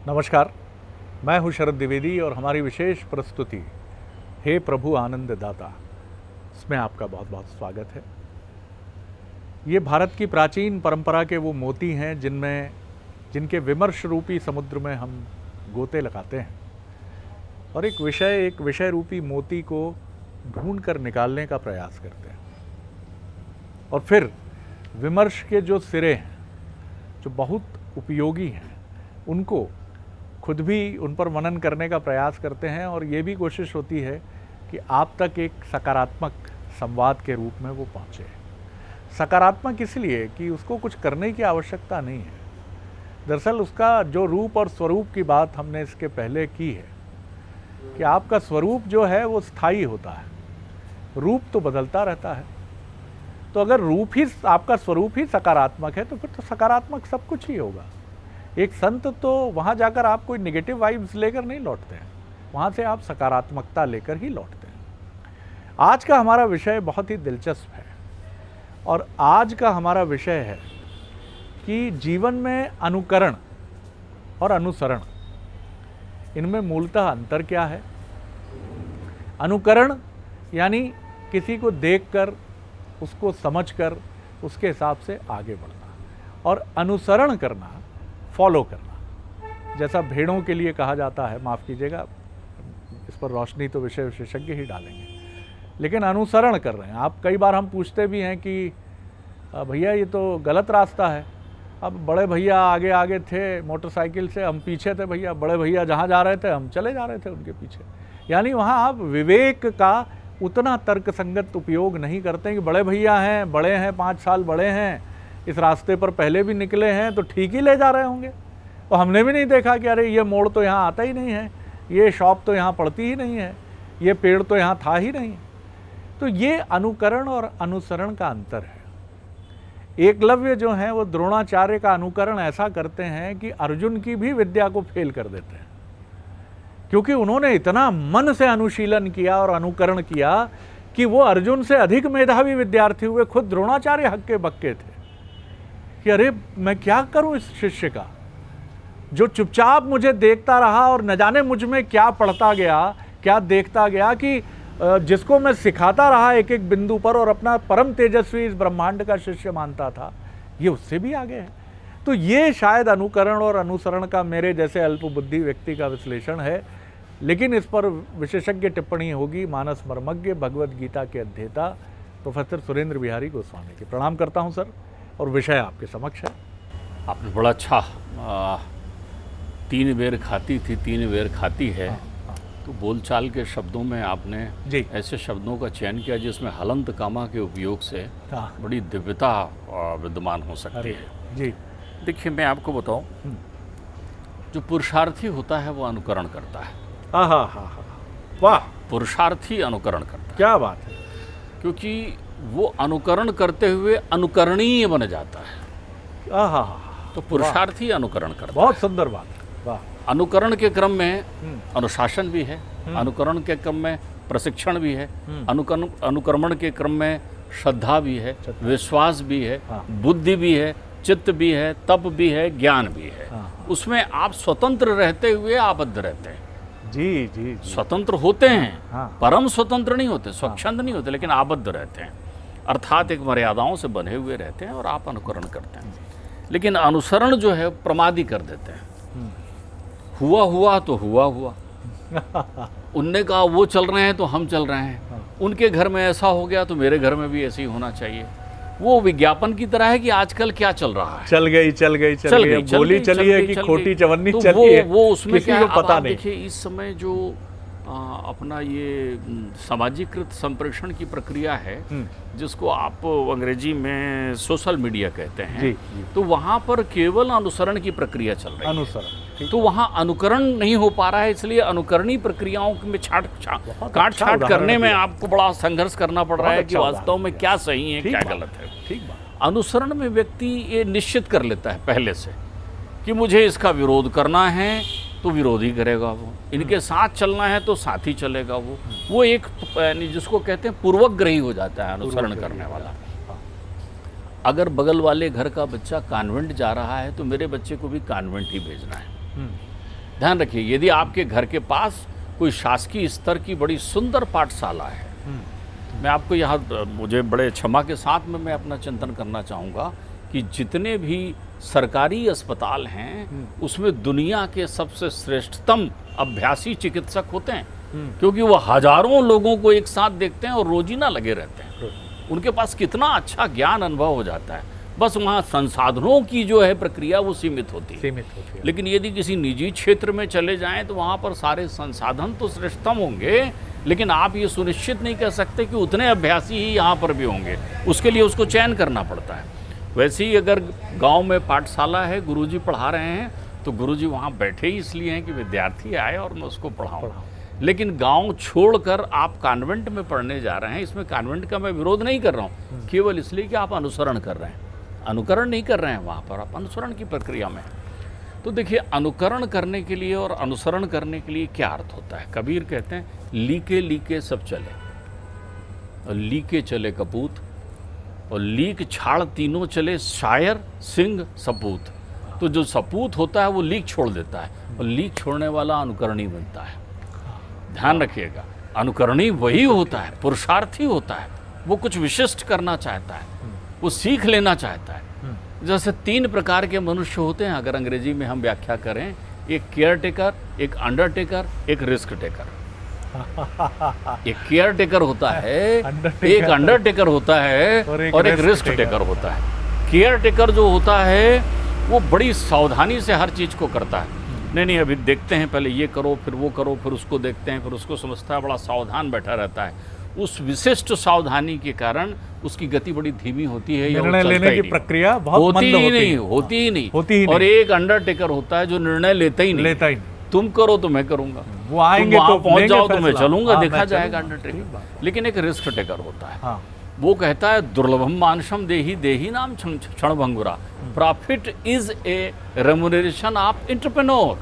नमस्कार, मैं हूं शरद द्विवेदी और हमारी विशेष प्रस्तुति हे प्रभु आनंद दाता, इसमें आपका बहुत बहुत स्वागत है। ये भारत की प्राचीन परंपरा के वो मोती हैं जिनके विमर्श रूपी समुद्र में हम गोते लगाते हैं और एक विषय रूपी मोती को ढूंढ कर निकालने का प्रयास करते हैं और फिर विमर्श के जो सिरे हैं, जो बहुत उपयोगी हैं, उनको खुद भी उन पर मनन करने का प्रयास करते हैं और ये भी कोशिश होती है कि आप तक एक सकारात्मक संवाद के रूप में वो पहुँचे। सकारात्मक इसलिए कि उसको कुछ करने की आवश्यकता नहीं है। दरअसल उसका जो रूप और स्वरूप की बात हमने इसके पहले की है कि आपका स्वरूप जो है वो स्थायी होता है, रूप तो बदलता रहता है। तो अगर रूप ही, आपका स्वरूप ही सकारात्मक है तो फिर तो सकारात्मक सब कुछ ही होगा। एक संत तो वहाँ जाकर आप कोई नेगेटिव वाइब्स लेकर नहीं लौटते हैं, वहाँ से आप सकारात्मकता लेकर ही लौटते हैं। आज का हमारा विषय बहुत ही दिलचस्प है और आज का हमारा विषय है कि जीवन में अनुकरण और अनुसरण, इनमें मूलतः अंतर क्या है। अनुकरण यानी किसी को देखकर, उसको समझकर, उसके हिसाब से आगे बढ़ना, और अनुसरण करना, फॉलो करना, जैसा भेड़ों के लिए कहा जाता है। माफ़ कीजिएगा, इस पर रोशनी तो विषय विशेषज्ञ ही डालेंगे, लेकिन अनुसरण कर रहे हैं आप। कई बार हम पूछते भी हैं कि भैया ये तो गलत रास्ता है। अब बड़े भैया आगे आगे थे मोटरसाइकिल से, हम पीछे थे भैया। बड़े भैया जहाँ जा रहे थे हम चले जा रहे थे उनके पीछे। यानी वहाँ आप विवेक का उतना तर्कसंगत उपयोग नहीं करते कि बड़े भैया हैं, बड़े हैं, 5 साल बड़े हैं, इस रास्ते पर पहले भी निकले हैं तो ठीक ही ले जा रहे होंगे। और हमने भी नहीं देखा कि अरे ये मोड़ तो यहाँ आता ही नहीं है, ये शॉप तो यहाँ पड़ती ही नहीं है, ये पेड़ तो यहाँ था ही नहीं। तो ये अनुकरण और अनुसरण का अंतर है। एकलव्य जो हैं वो द्रोणाचार्य का अनुकरण ऐसा करते हैं कि अर्जुन की भी विद्या को फेल कर देते हैं, क्योंकि उन्होंने इतना मन से अनुशीलन किया और अनुकरण किया कि वो अर्जुन से अधिक मेधावी विद्यार्थी हुए। खुद द्रोणाचार्य हक्के बक्के थे कि अरे मैं क्या करूं इस शिष्य का, जो चुपचाप मुझे देखता रहा और न जाने मुझ में क्या पढ़ता गया, क्या देखता गया, कि जिसको मैं सिखाता रहा एक एक बिंदु पर और अपना परम तेजस्वी इस ब्रह्मांड का शिष्य मानता था, ये उससे भी आगे है। तो ये शायद अनुकरण और अनुसरण का मेरे जैसे अल्पबुद्धि व्यक्ति का विश्लेषण है, लेकिन इस पर विशेषज्ञ टिप्पणी होगी मानस मर्मज्ञ, भगवद गीता के अध्येता प्रोफेसर सुरेंद्र बिहारी गोस्वामी की। प्रणाम करता हूं सर, और विषय आपके समक्ष है। आपने बड़ा अच्छा 3 बेर खाती थी 3 बेर खाती है। तो बोलचाल के शब्दों में आपने ऐसे शब्दों का चयन किया जिसमें हलंत कामा के उपयोग से बड़ी दिव्यता विद्यमान हो सकती है। जी देखिए, मैं आपको बताऊं, जो पुरुषार्थी होता है वो अनुकरण करता है। वाह, पुरुषार्थी अनुकरण करता है। क्या बात है। क्योंकि वो अनुकरण करते हुए अनुकरणीय बन जाता है। तो पुरुषार्थी अनुकरण करता है। बहुत सुंदर बात है। वाह। अनुकरण के क्रम में अनुशासन भी है, अनुकरण के क्रम में प्रशिक्षण भी है, अनुकरण के क्रम में श्रद्धा भी है, विश्वास भी है, बुद्धि भी है, चित्त भी है, तप भी है, ज्ञान भी है। उसमें आप स्वतंत्र रहते हुए आबद्ध रहते हैं। जी, स्वतंत्र होते हैं, परम स्वतंत्र नहीं होते, स्वच्छंद नहीं होते, लेकिन आबद्ध रहते हैं, अर्थात एक मर्यादाओं से बंधे हुए रहते हैं और आप अनुकरण करते हैं। लेकिन अनुसरण जो है प्रमादी कर देते हैं। हुआ तो हुआ उनने कहा वो चल रहे हैं तो हम चल रहे हैं, उनके घर में ऐसा हो गया तो मेरे घर में भी ऐसे ही होना चाहिए। वो विज्ञापन की तरह है कि आजकल क्या चल रहा है, चल गई बोली चली है कि खोटी चवन्नी चली है, वो उसमें किसी को पता नहीं। देखिए, इस समय जो अपना ये सामाजिकृत संप्रेषण की प्रक्रिया है, जिसको आप अंग्रेजी में सोशल मीडिया कहते हैं, जी। तो वहाँ पर केवल अनुसरण की प्रक्रिया चल रही है। अनुसरण, तो वहाँ अनुकरण नहीं हो पा रहा है, इसलिए अनुकरणीय प्रक्रियाओं में काट छाट करने में आपको बड़ा संघर्ष करना पड़ रहा है कि वास्तव में क्या सही है, क्या गलत है। ठीक बात। अनुसरण में व्यक्ति ये निश्चित कर लेता है पहले से कि मुझे इसका विरोध करना है तो विरोधी करेगा वो, इनके साथ चलना है तो साथ ही चलेगा वो एक जिसको कहते हैं पूर्वग्रही हो जाता है अनुसरण करने वाला। अगर बगल वाले घर का बच्चा कॉन्वेंट जा रहा है तो मेरे बच्चे को भी कॉन्वेंट ही भेजना है। ध्यान रखिए, यदि आपके घर के पास कोई शासकीय स्तर की बड़ी सुंदर पाठशाला है, मैं आपको यहाँ, मुझे बड़े क्षमा के साथ में मैं अपना चिंतन करना चाहूँगा कि जितने भी सरकारी अस्पताल हैं उसमें दुनिया के सबसे श्रेष्ठतम अभ्यासी चिकित्सक होते हैं, क्योंकि वो हजारों लोगों को एक साथ देखते हैं और रोजीना लगे रहते हैं। उनके पास कितना अच्छा ज्ञान अनुभव हो जाता है, बस वहाँ संसाधनों की जो है प्रक्रिया वो सीमित होती है। लेकिन यदि किसी निजी क्षेत्र में चले जाएं तो वहाँ पर सारे संसाधन तो श्रेष्ठतम होंगे, लेकिन आप ये सुनिश्चित नहीं कर सकते कि उतने अभ्यासी ही यहाँ पर भी होंगे, उसके लिए उसको चयन करना पड़ता है। वैसे ही अगर गांव में पाठशाला है, गुरुजी पढ़ा रहे हैं, तो गुरुजी वहाँ बैठे ही इसलिए हैं कि विद्यार्थी आए और मैं उसको पढ़ाऊँ। लेकिन गांव छोड़कर आप कॉन्वेंट में पढ़ने जा रहे हैं, इसमें कॉन्वेंट का मैं विरोध नहीं कर रहा हूँ, केवल इसलिए कि आप अनुसरण कर रहे हैं, अनुकरण नहीं कर रहे हैं, वहाँ पर आप अनुसरण की प्रक्रिया में। तो देखिए, अनुकरण करने के लिए और अनुसरण करने के लिए क्या अर्थ होता है। कबीर कहते हैं, लीके लीके सब चले, और लीके चले कपूत, और लीक छाड़ तीनों चले, शायर सिंह सपूत। तो जो सपूत होता है वो लीक छोड़ देता है, और लीक छोड़ने वाला अनुकरणी बनता है। ध्यान रखिएगा, अनुकरणी वही होता है, पुरुषार्थी होता है, वो कुछ विशिष्ट करना चाहता है, वो सीख लेना चाहता है। जैसे 3 प्रकार के मनुष्य होते हैं, अगर अंग्रेजी में हम व्याख्या करें, एक केयर टेकर, एक अंडरटेकर, एक रिस्क टेकर। एक केयर टेकर होता है, एक अंडरटेकर होता है, और एक रिस्क टेकर होता है। केयर टेकर जो होता है वो बड़ी सावधानी से हर चीज़ को करता है, नहीं अभी देखते हैं, पहले ये करो, फिर वो करो, फिर उसको देखते हैं, फिर उसको समझता है, बड़ा सावधान बैठा रहता है। उस विशिष्ट सावधानी के कारण उसकी गति बड़ी धीमी होती है, निर्णय लेने की प्रक्रिया बहुत मंद होती ही नहीं। और एक अंडरटेकर होता है जो निर्णय लेता ही नहीं। तुम करो तो मैं करूंगा, वो आएंगे तो पहुंच जाओ तो मैं चलूंगा, देखा जाएगा अंडरटेकर। लेकिन एक रिस्क टेकर होता है, वो कहता है, दुर्लभम मानुषम देही देही नाम क्षण भंगुरा, profit is a remuneration of entrepreneur.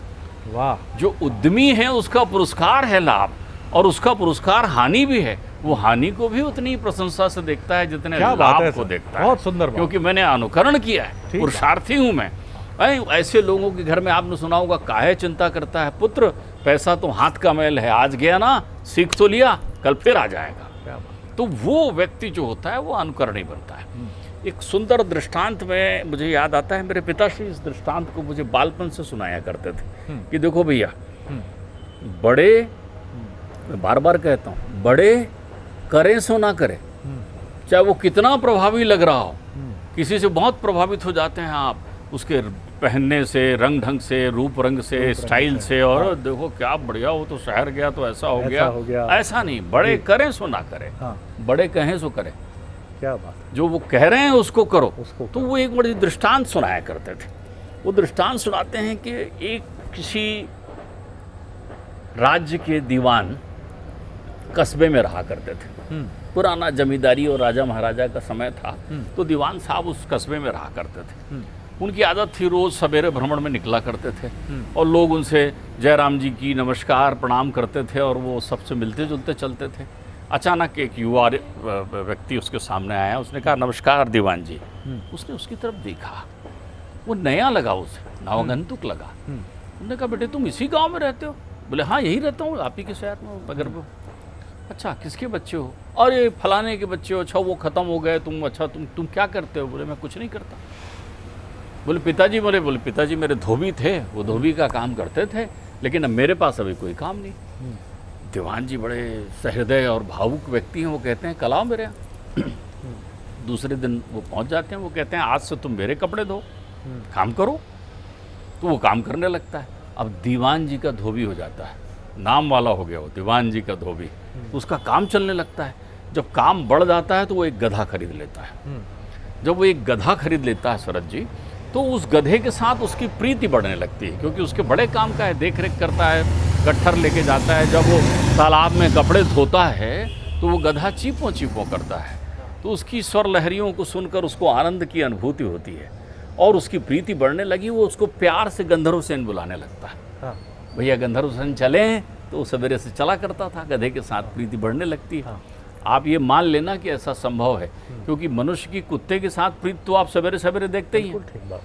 वाह, जो उद्यमी है उसका पुरस्कार है लाभ, और उसका पुरस्कार हानि भी है। वो हानि को भी उतनी प्रशंसा से देखता है जितने लाभ को देखता है। बहुत सुंदर, क्योंकि मैंने अनुकरण किया है, पुरुषार्थी हूँ मैं। ऐसे लोगों के घर में आपने सुना होगा, काहे चिंता करता है पुत्र, पैसा तो हाथ का मैल है, आज गया ना, सीख तो लिया, कल फिर आ जाएगा। तो वो व्यक्ति जो होता है वो अनुकरणीय बनता है। एक सुंदर दृष्टांत में मुझे याद आता है, मेरे पिताश्री इस दृष्टांत को मुझे बालपन से सुनाया करते थे कि देखो भैया, बड़े, मैं बार बार कहता हूँ, बड़े करें सो ना करें, चाहे वो कितना प्रभावी लग रहा हो। किसी से बहुत प्रभावित हो जाते हैं आप, उसके पहनने से, रंग ढंग से, रूप रंग से, स्टाइल से, और देखो क्या बढ़िया, वो तो शहर गया तो ऐसा हो गया। ऐसा नहीं, बड़े करें सो ना करें, बड़े कहें सो करें। क्या बात, जो वो कह रहे हैं उसको करो। तो वो एक बड़ी दृष्टांत सुनाया करते थे। वो दृष्टांत सुनाते हैं कि एक किसी राज्य के दीवान कस्बे में रहा करते थे। पुराना जमींदारी और राजा महाराजा का समय था, तो दीवान साहब उस कस्बे में रहा करते थे। उनकी आदत थी रोज सवेरे भ्रमण में निकला करते थे, और लोग उनसे जयराम जी की नमस्कार प्रणाम करते थे, और वो सबसे मिलते जुलते चलते थे। अचानक एक युवा व्यक्ति उसके सामने आया, उसने कहा, नमस्कार दीवान जी। उसने उसकी तरफ देखा, वो नया लगा, उसे नवागंतुक लगा। उन्होंने कहा, बेटे तुम इसी गाँव में रहते हो? बोले, हाँ यही रहता हूँ, आप ही के शहर में, मगर वो। अच्छा, किसके बच्चे हो? अरे फलाने के बच्चे हो। अच्छा, वो ख़त्म हो गए, तुम, अच्छा तुम क्या करते हो? बोले, मैं कुछ नहीं करता। बोले, पिताजी? बोले पिताजी मेरे धोबी थे, वो धोबी का काम करते थे, लेकिन अब मेरे पास अभी कोई काम नहीं। दीवान जी बड़े सहृदय और भावुक व्यक्ति हैं, वो कहते हैं, कल आओ मेरे यहाँ। दूसरे दिन वो पहुँच जाते हैं, वो कहते हैं, आज से तुम मेरे कपड़े धो, काम करो। तो वो काम करने लगता है। अब दीवान जी का धोबी हो जाता है, नाम वाला हो गया वो, दीवान जी का धोबी। उसका काम चलने लगता है। जब काम बढ़ जाता है तो वो एक गधा खरीद लेता है। जब वो एक गधा खरीद लेता है शरद जी, तो उस गधे के साथ उसकी प्रीति बढ़ने लगती है, क्योंकि उसके बड़े काम का है, देख रेख करता है, गट्ठर लेके जाता है। जब वो तालाब में कपड़े धोता है तो वो गधा चीपों चीपों करता है, तो उसकी स्वर लहरियों को सुनकर उसको आनंद की अनुभूति होती है, और उसकी प्रीति बढ़ने लगी। वो उसको प्यार से गंधर्व सेन बुलाने लगता है। भैया गंधर्व सेन चलें, तो सवेरे से चला करता था, गधे के साथ प्रीति बढ़ने लगती है। आप ये मान लेना कि ऐसा संभव है, क्योंकि मनुष्य की कुत्ते के साथ प्रीति तो आप सवेरे सवेरे देखते ही हैं।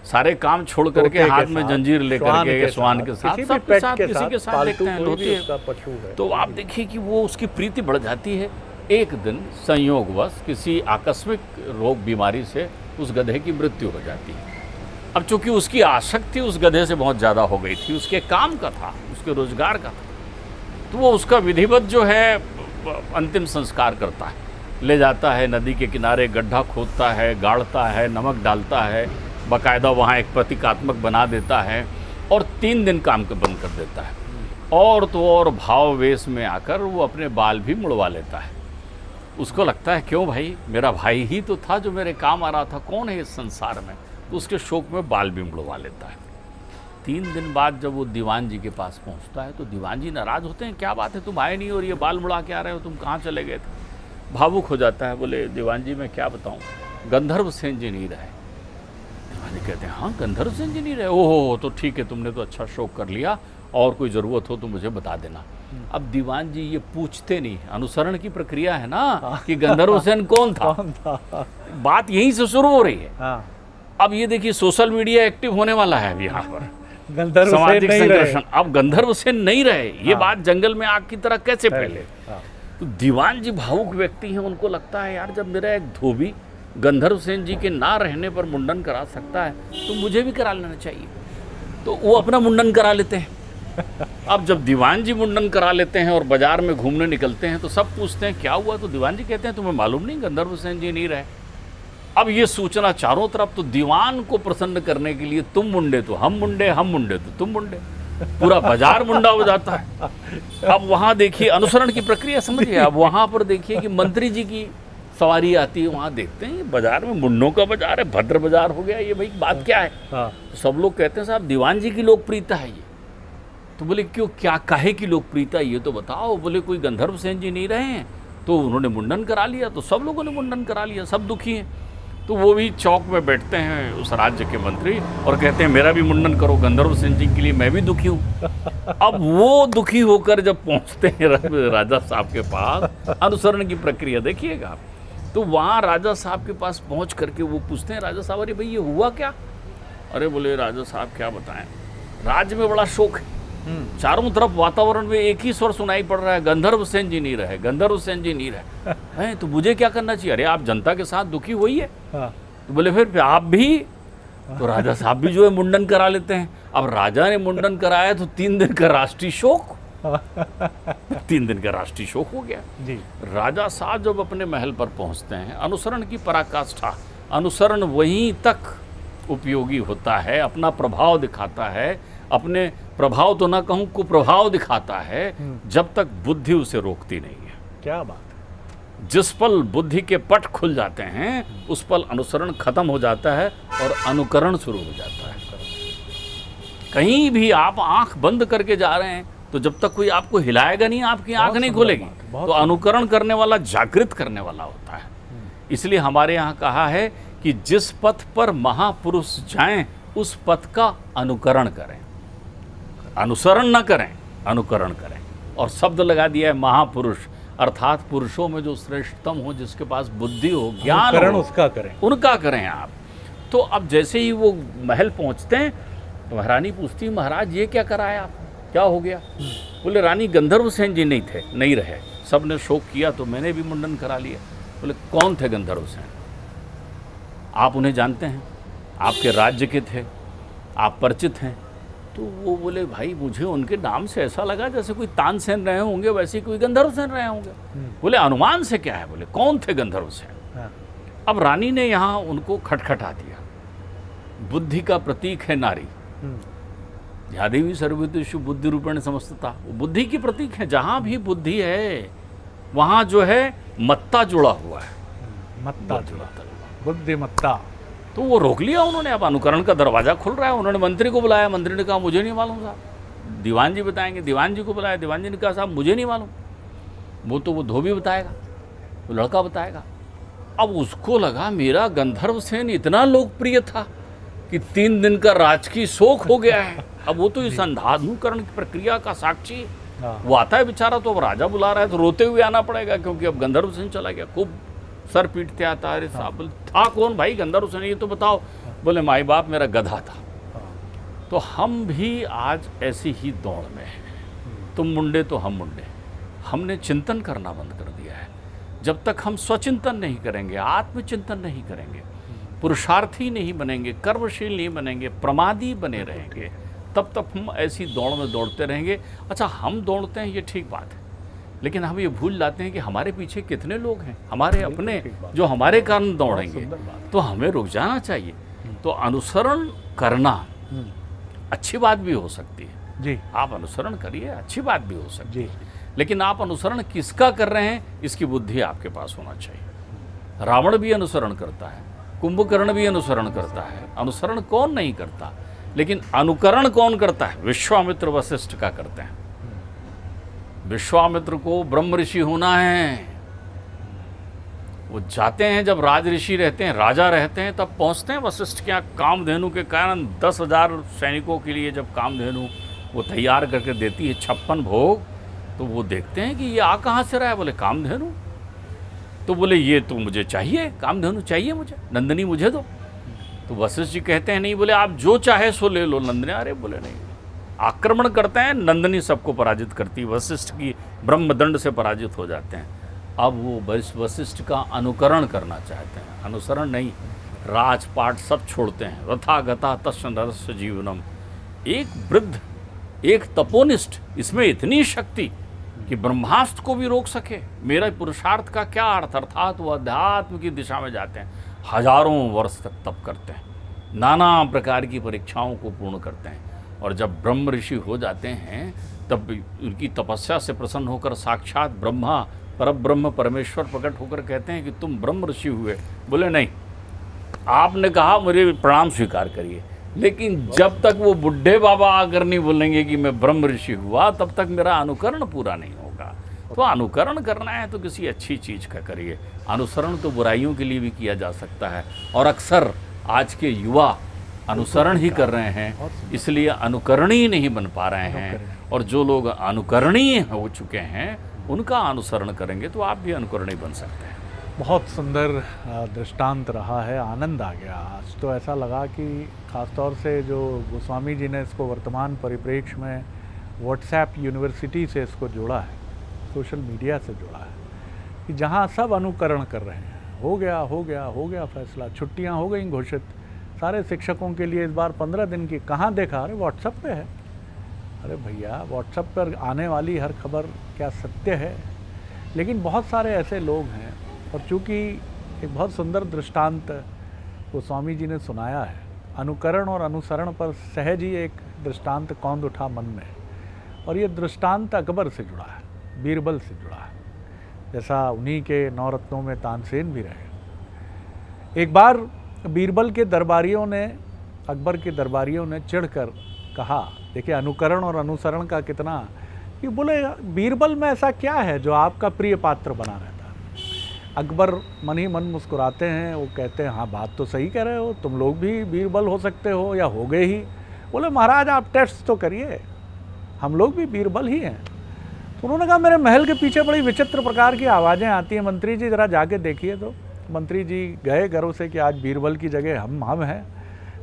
सारे काम छोड़ करके तोते के हाथ में साथ, जंजीर लेकर श्वान के के श्वान के साथ, साथ, किसी भी सबके पेट साथ, के किसी साथ, के साथ पालतू देखते हैं, कोई भी धोती है। उसका पशु है। तो आप देखिए कि वो उसकी प्रीति बढ़ जाती है। एक दिन संयोगवश किसी आकस्मिक रोग बीमारी से उस गधे की मृत्यु हो जाती है। अब चूंकि उसकी आसक्ति उस गधे से बहुत ज़्यादा हो गई थी, उसके काम का था, उसके रोजगार का था, तो वो उसका विधिवत जो है अंतिम संस्कार करता है, ले जाता है नदी के किनारे, गड्ढा खोदता है, गाड़ता है, नमक डालता है, बाकायदा वहाँ एक प्रतीकात्मक बना देता है और 3 दिन काम को बंद कर देता है। और तो और भाव वेश में आकर वो अपने बाल भी मुड़वा लेता है। उसको लगता है क्यों भाई, मेरा भाई ही तो था जो मेरे काम आ रहा था, कौन है इस संसार में, तो उसके शौक में बाल भी मुड़वा लेता है। 3 दिन बाद जब वो दीवान जी के पास पहुंचता है तो दीवान जी नाराज़ होते हैं, क्या बात है तुम आए नहीं और ये बाल मुड़ा के आ रहे हो, तुम कहाँ चले गए थे। भावुक हो जाता है, बोले दीवान जी मैं क्या बताऊँ, गंधर्व सेन जी नहीं रहे। दीवान जी कहते हैं हाँ गंधर्व सेन जी नहीं रहे, ओहो तो ठीक है, तुमने तो अच्छा शौक कर लिया, और कोई ज़रूरत हो तो मुझे बता देना। अब दीवान जी ये पूछते नहीं, अनुसरण की प्रक्रिया है ना कि गंधर्व सेन कौन था, बात यहीं से शुरू हो रही है। अब ये देखिए सोशल मीडिया एक्टिव होने वाला है अब यहाँ पर, गंधर्व सामाजिक सेन नहीं रहे। संघर्षण। अब गंधर्व सेन नहीं रहे, ये बात जंगल में आग की तरह कैसे फैले। तो दीवान जी भावुक व्यक्ति हैं, उनको लगता है यार जब मेरा एक धोबी गंधर्व सेन जी के ना रहने पर मुंडन करा सकता है तो मुझे भी करा लेना चाहिए। तो वो अपना मुंडन करा लेते हैं। अब जब दीवान जी मुंडन करा लेते हैं और बाजार में घूमने निकलते हैं तो सब पूछते हैं क्या हुआ, तो दीवान जी कहते हैं तुम्हें मालूम नहीं गंधर्व सेन जी नहीं रहे। अब ये सूचना चारों तरफ, तो दीवान को प्रसन्न करने के लिए तुम मुंडे तो हम मुंडे, हम मुंडे तो तुम मुंडे, पूरा बाजार मुंडा हो जाता है। अब वहाँ देखिए अनुसरण की प्रक्रिया समझिए। अब वहाँ पर देखिए कि मंत्री जी की सवारी आती है, वहाँ देखते हैं बाजार में मुंडों का बाजार है, भद्र बाजार हो गया ये, भाई बात क्या है। तो सब लोग कहते हैं साहब दीवान जी की लोकप्रियता है ये। तो बोले क्यों, क्या काहे की लोकप्रियता ये तो बताओ। बोले कोई गंधर्व सेन जी नहीं रहे हैं तो उन्होंने मुंडन करा लिया, तो सब लोगों ने मुंडन करा लिया, सब दुखी हैं। तो वो भी चौक में बैठते हैं उस राज्य के मंत्री और कहते हैं मेरा भी मुंडन करो, गंधर्व सेन जी के लिए मैं भी दुखी हूँ। अब वो दुखी होकर जब पहुँचते हैं राजा साहब के पास, अनुसरण की प्रक्रिया देखिएगा आप, तो वहाँ राजा साहब के पास पहुँच करके वो पूछते हैं राजा साहब अरे भाई ये हुआ क्या। अरे बोले राजा साहब क्या बताएं, राज्य में बड़ा शोक है, चारों तरफ वातावरण में एक ही स्वर सुनाई पड़ रहा है, गंधर्व सेन जी नहीं रहे, गंधर्व सेन जी नहीं रहे हैं, तो मुझे क्या करना चाहिए। अरे आप जनता के साथ दुखी हुई है। तो बोले फिर आप भी, तो राजा साहब भी जो है मुंडन करा लेते हैं। अब राजा ने मुंडन कराया तो 3 दिन का राष्ट्रीय शोक 3 दिन का राष्ट्रीय शोक हो गया जी। राजा साहब जब अपने महल पर पहुंचते हैं, अनुसरण की पराकाष्ठा, अनुसरण वहीं तक उपयोगी होता है, अपना प्रभाव दिखाता है, अपने प्रभाव तो ना कहूँ कुप्रभाव दिखाता है जब तक बुद्धि उसे रोकती नहीं है। क्या बात है। जिस पल बुद्धि के पट खुल जाते हैं उस पल अनुसरण खत्म हो जाता है और अनुकरण शुरू हो जाता है। कहीं भी आप आंख बंद करके जा रहे हैं तो जब तक कोई आपको हिलाएगा नहीं, आपकी आंख नहीं खुलेगी। तो अनुकरण करने वाला जागृत करने वाला होता है। इसलिए हमारे यहाँ कहा है कि जिस पथ पर महापुरुष जाएं उस पथ का अनुकरण करें, अनुसरण न करें, अनुकरण करें। और शब्द लगा दिया है महापुरुष, अर्थात पुरुषों में जो श्रेष्ठतम हो, जिसके पास बुद्धि हो, ज्ञान हो, उसका करें, उनका करें आप। तो अब जैसे ही वो महल पहुंचते हैं तो महारानी पूछती महाराज ये क्या कराया आप, क्या हो गया। बोले रानी गंधर्व सेन जी नहीं थे, नहीं रहे, सब ने शोक किया तो मैंने भी मुंडन करा लिया। बोले कौन थे गंधर्व सेन, आप उन्हें जानते हैं, आपके राज्य के थे, आप परिचित हैं। तो वो बोले भाई मुझे उनके नाम से ऐसा लगा जैसे कोई तानसेन रहे होंगे, वैसे कोई गंधर्व सेन रहे होंगे। बोले अनुमान से क्या है, बोले कौन थे गंधर्व सेन। अब रानी ने यहाँ उनको खटखटा दिया। बुद्धि का प्रतीक है नारी, या देवी सर्वभूतेषु बुद्धि रूपेण समस्तता, वो बुद्धि की प्रतीक है। जहाँ भी बुद्धि है वहाँ जो है मत्ता जुड़ा हुआ है, मत्ता जुड़ा, बुद्धिमत्ता। तो वो रोक लिया उन्होंने। अब अनुकरण का दरवाजा खुल रहा है, उन्होंने मंत्री को बुलाया, मंत्री ने कहा मुझे नहीं मालूम साहब, दीवान जी बताएंगे। दीवान जी को बुलाया, दीवान जी ने कहा साहब मुझे नहीं मालूम, वो धोबी बताएगा, वो लड़का बताएगा। अब उसको लगा मेरा गंधर्व सेन इतना लोकप्रिय था कि 3 दिन का राजकीय शोक हो गया है। अब वो तो इस अंधानुकरण की प्रक्रिया का साक्षी, वो आता है बेचारा, तो अब राजा बुला रहा है तो रोते हुए आना पड़ेगा क्योंकि अब गंधर्व सेन चला गया। खूब सर पीटते आता है, अरे साहब था कौन भाई गंधर्व सेन, ये तो बताओ। बोले माई बाप मेरा गधा था। तो हम भी आज ऐसी ही दौड़ में हैं, तुम मुंडे तो हम मुंडे। हमने चिंतन करना बंद कर दिया है। जब तक हम स्वचिंतन नहीं करेंगे, आत्मचिंतन नहीं करेंगे, पुरुषार्थी नहीं बनेंगे, कर्मशील नहीं बनेंगे, प्रमादी बने रहेंगे, तब तक हम ऐसी दौड़ में दौड़ते रहेंगे। अच्छा, हम दौड़ते हैं ये ठीक बात है, लेकिन हम ये भूल जाते हैं कि हमारे पीछे कितने लोग हैं, हमारे अपने, जो हमारे कारण दौड़ेंगे। तो हमें रुक जाना चाहिए। तो अनुसरण करना अच्छी बात भी हो सकती है जी, आप अनुसरण करिए, अच्छी बात भी हो सकती जी, है, लेकिन आप अनुसरण किसका कर रहे हैं इसकी बुद्धि आपके पास होना चाहिए। रावण भी अनुसरण करता है, कुंभकर्ण भी अनुसरण करता है। अनुसरण कौन नहीं करता, लेकिन अनुकरण कौन करता है? विश्वामित्र वशिष्ठ का करते हैं। विश्वामित्र को ब्रह्म ऋषि होना है। वो जाते हैं, जब राज ऋषि रहते हैं, राजा रहते हैं, तब पहुंचते हैं वशिष्ठ के यहाँ। कामधेनु के कारण 10,000 सैनिकों के लिए जब कामधेनु वो तैयार करके देती है 56 भोग, तो वो देखते हैं कि ये आ कहाँ से रहा है। बोले कामधेनु। तो बोले ये तो मुझे चाहिए, कामधेनु चाहिए मुझे, नंदिनी मुझे दो। तो वशिष्ठ जी कहते हैं नहीं, बोले आप जो चाहे सो ले लो। नंदिनी अरे बोले नहीं, आक्रमण करते हैं, नंदिनी सबको पराजित करती है, वशिष्ठ की ब्रह्मदंड से पराजित हो जाते हैं। अब वो वशिष्ठ का अनुकरण करना चाहते हैं, अनुसरण नहीं, राजपाट सब छोड़ते हैं। रथा गता तस्य नरस्य जीवनम। एक वृद्ध, एक तपोनिष्ठ, इसमें इतनी शक्ति कि ब्रह्मास्त्र को भी रोक सके। मेरा पुरुषार्थ का क्या अर्थ, अर्थात वो अध्यात्म की दिशा में जाते हैं, हजारों वर्ष तक तप करते हैं, नाना प्रकार की परीक्षाओं को पूर्ण करते हैं, और जब ब्रह्म ऋषि हो जाते हैं तब उनकी तपस्या से प्रसन्न होकर साक्षात ब्रह्मा, परब्रह्म परमेश्वर प्रकट होकर कहते हैं कि तुम ब्रह्म ऋषि हुए। बोले नहीं, आपने कहा मुझे प्रणाम स्वीकार करिए, लेकिन जब तक वो बुढ़े बाबा आकर नहीं बोलेंगे कि मैं ब्रह्म ऋषि हुआ, तब तक मेरा अनुकरण पूरा नहीं होगा। तो अनुकरण करना है तो किसी अच्छी चीज़ का करिए। अनुसरण तो बुराइयों के लिए भी किया जा सकता है, और अक्सर आज के युवा अनुसरण ही कर रहे हैं, इसलिए अनुकरणीय नहीं बन पा रहे हैं। और जो लोग अनुकरणीय हो चुके हैं उनका अनुसरण करेंगे तो आप भी अनुकरणीय बन सकते हैं। बहुत सुंदर दृष्टांत रहा है, आनंद आ गया। आज तो ऐसा लगा कि ख़ासतौर से जो गोस्वामी जी ने इसको वर्तमान परिप्रेक्ष्य में व्हाट्सएप यूनिवर्सिटी से इसको जोड़ा है, सोशल मीडिया से जोड़ा है, कि जहाँ सब अनुकरण कर रहे हैं। हो गया फैसला, छुट्टियाँ हो गई घोषित सारे शिक्षकों के लिए इस बार 15 दिन की। कहाँ देखा? अरे व्हाट्सएप पे है। अरे भैया, व्हाट्सएप पर आने वाली हर खबर क्या सत्य है? लेकिन बहुत सारे ऐसे लोग हैं, और चूँकि एक बहुत सुंदर दृष्टांत गोस्वामी जी ने सुनाया है, अनुकरण और अनुसरण पर सहज ही एक दृष्टांत कौंध उठा मन में, और ये दृष्टांत अकबर से जुड़ा है, बीरबल से जुड़ा है। जैसा उन्हीं के 9 रत्नों में तानसेन भी रहे। एक बार बीरबल के दरबारियों ने, अकबर के दरबारियों ने चिढ़कर कहा, देखिए अनुकरण और अनुसरण का कितना, कि बोले बीरबल में ऐसा क्या है जो आपका प्रिय पात्र बना रहता है। अकबर मन ही मन मुस्कुराते हैं, वो कहते हैं हाँ बात तो सही कह रहे हो, तुम लोग भी बीरबल हो सकते हो या हो गए ही। बोले महाराज आप टेस्ट तो करिए, हम लोग भी बीरबल ही हैं। तो उन्होंने कहा मेरे महल के पीछे बड़ी विचित्र प्रकार की आवाज़ें आती हैं, मंत्री जी ज़रा जाके देखिए। तो मंत्री जी गए गर्व से कि आज बीरबल की जगह हम हैं।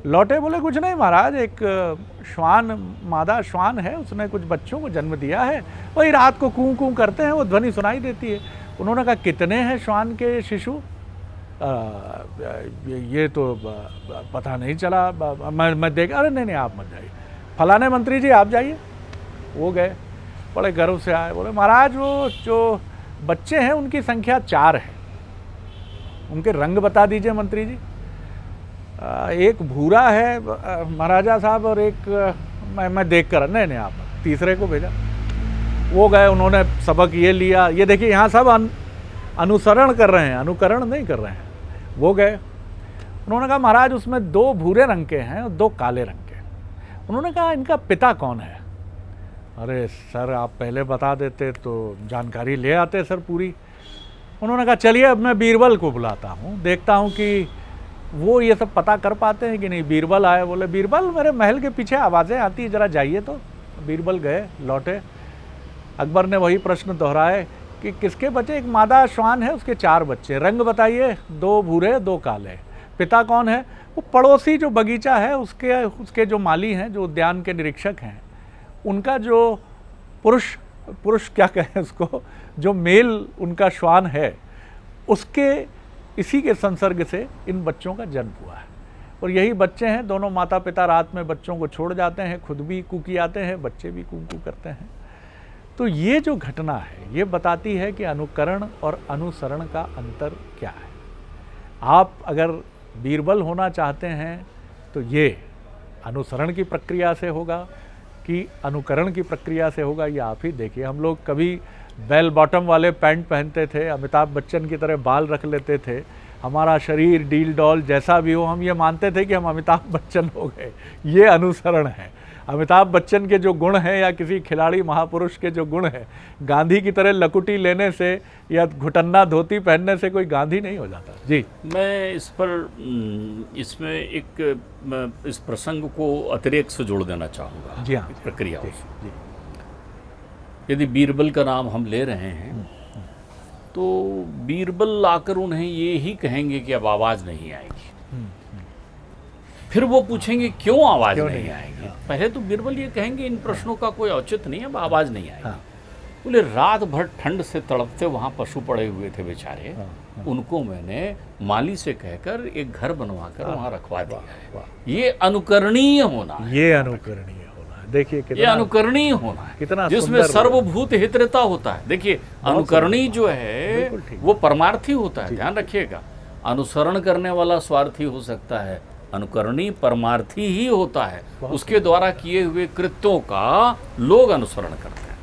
लौटे, बोले कुछ नहीं महाराज, एक श्वान, मादा श्वान है, उसने कुछ बच्चों को जन्म दिया है, वही रात को कूं कूं करते हैं, वो ध्वनि सुनाई देती है। उन्होंने कहा कितने हैं श्वान के शिशु? ये तो पता नहीं चला, मैं देख, अरे नहीं आप मत जाइए, फलाने मंत्री जी आप जाइए। वो गए, बड़े गर्व से आए, बोले महाराज वो जो बच्चे हैं उनकी संख्या 4 है, उनके रंग बता दीजिए मंत्री जी। एक भूरा है महाराजा साहब, और एक मैं देख कर, नहीं आप तीसरे को भेजा। वो गए, उन्होंने सबक ये लिया, ये देखिए यहाँ सब अनुसरण कर रहे हैं, अनुकरण नहीं कर रहे हैं। वो गए, उन्होंने कहा महाराज उसमें 2 भूरे रंग के हैं और 2 काले रंग के। उन्होंने कहा इनका पिता कौन है? अरे सर आप पहले बता देते तो जानकारी ले आते सर पूरी। उन्होंने कहा चलिए अब मैं बीरबल को बुलाता हूँ, देखता हूँ कि वो ये सब पता कर पाते हैं कि नहीं। बीरबल आए, बोले बीरबल मेरे महल के पीछे आवाज़ें आती है, ज़रा जाइए। तो बीरबल गए, लौटे, अकबर ने वही प्रश्न दोहराए कि किसके बच्चे? एक मादा श्वान है, उसके 4 बच्चे, रंग बताइए, 2 भूरे 2 काले। पिता कौन है? वो पड़ोसी जो बगीचा है उसके जो माली हैं, जो उद्यान के निरीक्षक हैं, उनका जो पुरुष क्या कहें उसको, जो मेल उनका श्वान है, उसके इसी के संसर्ग से इन बच्चों का जन्म हुआ है। और यही बच्चे हैं, दोनों माता पिता रात में बच्चों को छोड़ जाते हैं, खुद भी कुकियाते हैं, बच्चे भी कुकू करते हैं। तो ये जो घटना है ये बताती है कि अनुकरण और अनुसरण का अंतर क्या है। आप अगर बीरबल होना चाहते हैं तो ये अनुसरण की प्रक्रिया से होगा कि अनुकरण की प्रक्रिया से होगा, ये आप ही देखिए। हम लोग कभी बेल बॉटम वाले पैंट पहनते थे, अमिताभ बच्चन की तरह बाल रख लेते थे, हमारा शरीर डील डॉल जैसा भी हो, हम ये मानते थे कि हम अमिताभ बच्चन हो गए। ये अनुसरण है। अमिताभ बच्चन के जो गुण हैं या किसी खिलाड़ी महापुरुष के जो गुण हैं, गांधी की तरह लकुटी लेने से या घुटन्ना धोती पहनने से कोई गांधी नहीं हो जाता। जी, मैं इसमें इस प्रसंग को अतिरेक से जोड़ देना चाहूँगा। जी हाँ, प्रक्रिया जी। यदि बीरबल का नाम हम ले रहे हैं तो बीरबल आकर उन्हें ये ही कहेंगे कि अब आवाज़ नहीं आएगी। फिर वो पूछेंगे क्यों आवाज़ नहीं आएगी। पहले तो बीरबल ये कहेंगे इन प्रश्नों का कोई औचित्य नहीं है, अब आवाज़ नहीं आएगी। बोले रात भर ठंड से तड़पते वहाँ पशु पड़े हुए थे बेचारे, उनको मैंने माली से कहकर एक घर बनवाकर वहाँ रखवा दिया है। ये अनुकरणीय होना है। ये अनुकरणीय होना है। देखिए ये अनुकरणीय होना है, कितना जिसमें सर्वभूत हितता होता है। देखिए अनुकरणीय जो है वो परमार्थी होता है, ध्यान रखिएगा। अनुसरण करने वाला स्वार्थी हो सकता है, अनुकरणीय परमार्थी ही होता है। उसके द्वारा किए हुए कृत्यों का लोग अनुसरण करते हैं।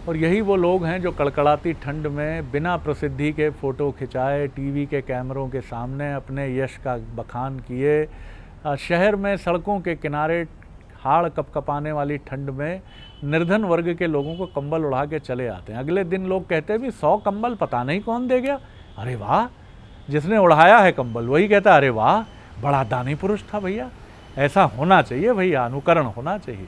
और यही वो लोग हैं जो कड़कड़ाती ठंड में बिना प्रसिद्धि के फ़ोटो खिंचाए, टीवी के कैमरों के सामने अपने यश का बखान किए, शहर में सड़कों के किनारे हाड़ कपकपाने वाली ठंड में निर्धन वर्ग के लोगों को कंबल उड़ा के चले आते हैं। अगले दिन लोग कहते हैं भी 100 कंबल पता नहीं कौन दे गया। अरे वाह, जिसने उड़ाया है कंबल वही कहता है अरे वाह, बड़ा दानी पुरुष था भैया। ऐसा होना चाहिए भैया, अनुकरण होना चाहिए।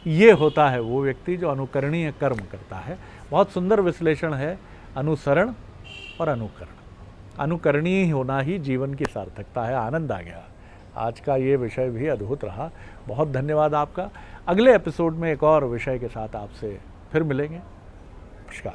ये होता है वो व्यक्ति जो अनुकरणीय कर्म करता है। बहुत सुंदर विश्लेषण है अनुसरण और अनुकरण। अनुकरणीय होना ही जीवन की सार्थकता है। आनंद आ गया। आज का ये विषय भी अद्भुत रहा। बहुत धन्यवाद आपका। अगले एपिसोड में एक और विषय के साथ आपसे फिर मिलेंगे। नमस्कार।